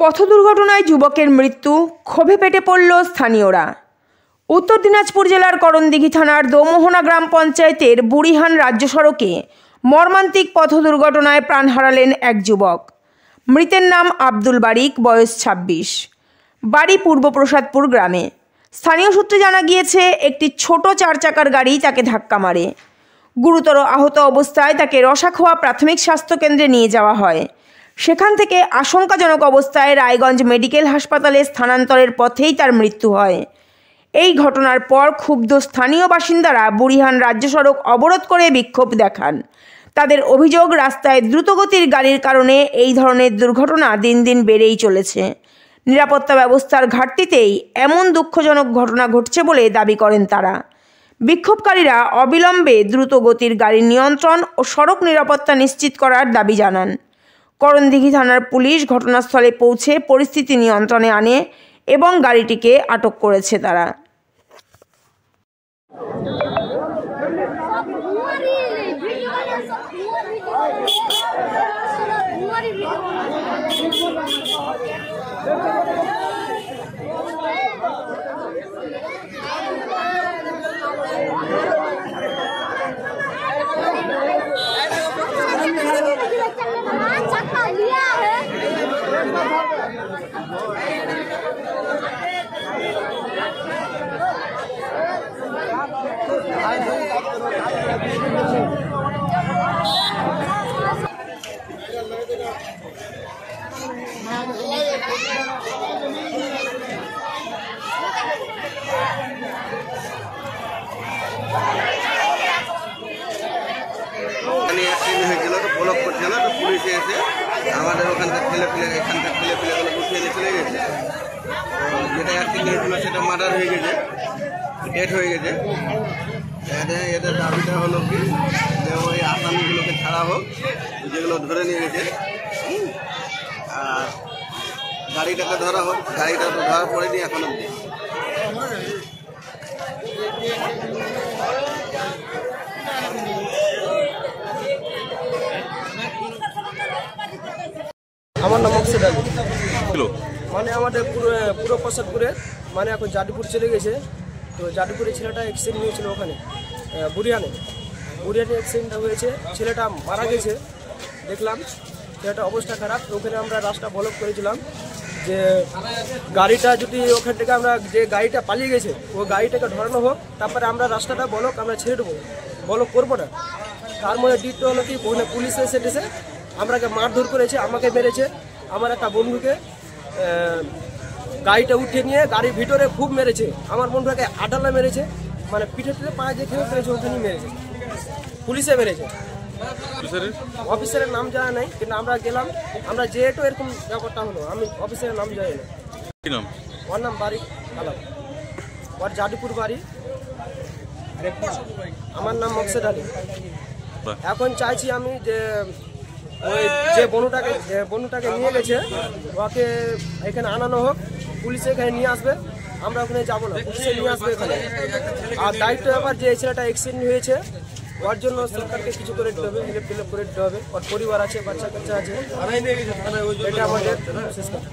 পথ দুর্ঘটনায় যুবকের মৃত্যু, ক্ষোভে পেটে পড়ল স্থানীয়রা। উত্তর দিনাজপুর জেলার করণদিঘি থানার দোমোহনা গ্রাম পঞ্চায়েতের বুড়িহান রাজ্য সড়কে মর্মান্তিক পথ দুর্ঘটনায় প্রাণ হারালেন এক যুবক। মৃতের নাম আব্দুল বারিক, বয়স 26, বাড়ি পূর্ব প্রসাদপুর গ্রামে। স্থানীয় সূত্রে জানা গিয়েছে, একটি ছোট 4 চাকার গাড়ি তাকে ধাক্কা মারে। গুরুতর আহত অবস্থায় তাকে রসাখোয়া প্রাথমিক স্বাস্থ্যকেন্দ্রে নিয়ে যাওয়া হয়। সেখান থেকে আশঙ্কাজনক অবস্থায় রায়গঞ্জ মেডিকেল হাসপাতালে স্থানান্তরের পথেই তার মৃত্যু হয়। এই ঘটনার পর ক্ষুব্ধ স্থানীয় বাসিন্দারা বুড়িহান রাজ্য সড়ক অবরোধ করে বিক্ষোভ দেখান। তাদের অভিযোগ, রাস্তায় দ্রুতগতির গাড়ির কারণে এই ধরনের দুর্ঘটনা দিন দিন বেড়েই চলেছে। নিরাপত্তা ব্যবস্থার ঘাটতিতেই এমন দুঃখজনক ঘটনা ঘটছে বলে দাবি করেন তারা। বিক্ষোভকারীরা অবিলম্বে দ্রুতগতির গাড়ির নিয়ন্ত্রণ ও সড়ক নিরাপত্তা নিশ্চিত করার দাবি জানান। করণদিঘি থানার পুলিশ ঘটনাস্থলে পৌঁছে পরিস্থিতি নিয়ন্ত্রণে আনে এবং গাড়িটিকে আটক করেছে তারা। ব্লক করছিল তো পুলিশে এসে আমাদের ওখানকার এখানকার ছেলেপিলেগুলো উঠিয়ে নিয়ে চলে গেছে। যেটা অ্যাক্সিডেন্ট হয়েছিল সেটা মার্ডার হয়ে গেছে, ডেথ হয়ে গেছে। এদের দাবিটা হলো কি, যে ওই আসামিগুলোকে ছাড়া হোক, যেগুলো ধরে নিয়ে গেছে, আর গাড়িটাকে ধরা হোক। গাড়িটা তো ধরা পড়েনি এখন অব্দি। আমার নাম অক্সেড আলী। মানে আমাদের পুরো প্রসাদপুরে, মানে এখন জাদুপুর চলে গেছে। তো জাদুপুরে ছেলেটা অ্যাক্সিডেন্ট হয়েছিল, ওখানে বুড়িহানে অ্যাক্সিডেন্টটা হয়েছে। ছেলেটা মারা গেছে, দেখলাম ছেলেটা অবস্থা খারাপ। ওখানে আমরা রাস্তা ব্লক করেছিলাম যে গাড়িটা যদি ওখান থেকে আমরা যে গাড়িটা পালিয়ে গেছে ওই গাড়িটাকে ধরানো হোক, তারপরে আমরা রাস্তাটা আমরা ছেড়ে দেবো, ব্লক করবো না। তার মধ্যে ডিটটা হলো কি, ওখানে পুলিশ এসে আমাকে মারধর করেছে, আমাকে মেরেছে, আমার একটা বন্ধুকে গাড়িটা উঠে নিয়ে গাড়ির ভিতরে খুব মেরেছে। আমার বন্ধুকে আটালা মেরেছে, মানে পিঠে পায়ে যে খেয়ে ফেলেছে ওখানেই মেরেছে, পুলিশে মেরেছে। অফিসারের নাম জানা নাই, কিন্তু আমরা গেলাম, আমরা যেহেতু এরকম ব্যাপারটা হলো, আমি অফিসারের নাম জানি না। ওর নাম বারিক আলম, ওর জাদুপুর বাড়ি। আমার নাম অক্সেড আলী। এখন চাইছি আমি যে ওই যে বনুটাকে নিয়ে গেছে ওকে এখানে আনানো হোক, পুলিশে এখানে নিয়ে আসবে, আমরা ওখানে যাবো না, পুলিশে নিয়ে আসবে এখানে। আর দায়িত্ব ব্যাপার যে এই ছেলেটা অ্যাক্সিডেন্ট হয়েছে, ওর জন্য সরকারকে কিছু করে দিতে হবে, হেল্প করে দিতে হবে। ওর পরিবার আছে, বাচ্চা কাচ্চা আছে, এটা আমাদের শেষ কথা।